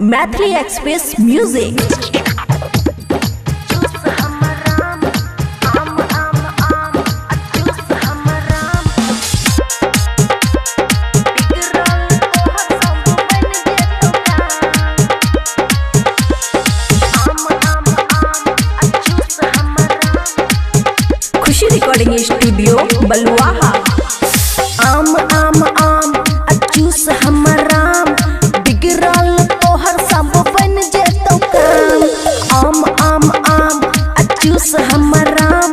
Maithili express music. Khushi recording studio Baluaha. आम आम आम अचूस हमर राम, बिगड़ल तोहर सब बन जेतौ काम। आम आम आम अचूस हमर राम,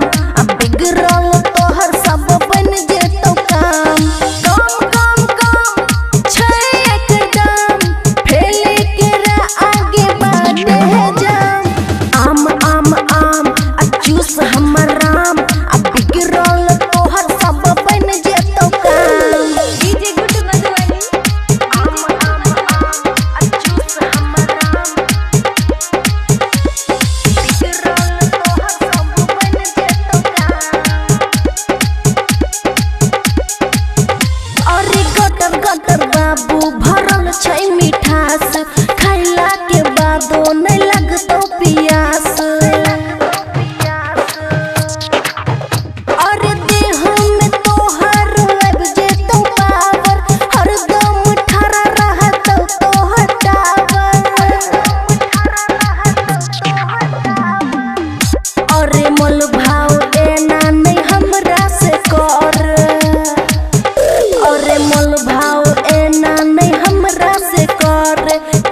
बिगड़ल तोहर सब बन जेतौ काम। काम काम काम छै एकदम, फैले के आगे बढ़े जाम। आम आम आम अचूस हमर राम, बिगड़ल तोहर सब बन जेतौ काम। DJ good Madhubani. आम आम आम अचूस हमर राम, बिगड़ल तोहर सब बन जेतौ काम। अरे गटर गटर बाबू भरल छै मिठास, खैला के बादो नै लगतौ पियास। अरे देह में तोहर लग जेतौ पावर, हरदम ठाड़ा रहतौ तोहर टावर। अरे मोल भाव एना नै हमरा से कर, अरे मोल भाव एना नै हमरा से कर।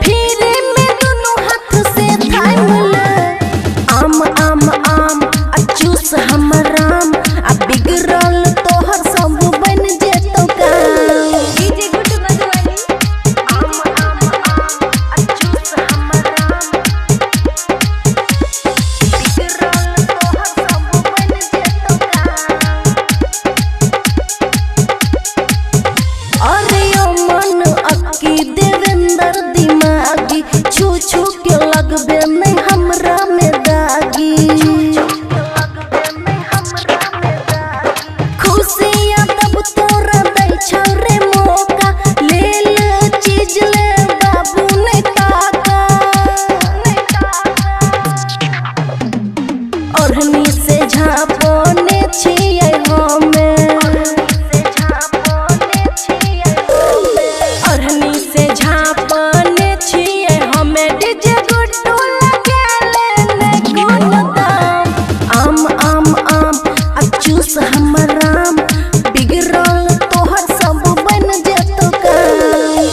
फिर में दोनों हाथ से थाम ले। आम आम आम अचूस हमर राम, बिगड़ल तोहर सब बन जेतौ काम। DJ good Madhubani. आम आम आम अचूस हमर राम, बिगड़ल तोहर सब बन जेतौ काम। अरे ओ मन अक्की देवेंद्र दिमागी, छू छू के लगबे नहीं हमरा में दागी। खुशियाँ तब तोरा दै छौ रे मौका, ले ले चीज ले बाबू नहीं ताका। ओढ़नी से झाँपने छियै हमे, ओढ़नी से झाँपने छियै हमे। डीजे गुड्डू लगेले नै कोनो दाम। आम आम आम अचूस हमर राम, बिगड़ल तोहर सब बन जेतौ काम।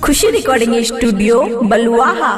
खुशी रिकॉर्डिंग स्टूडियो बलुआहा।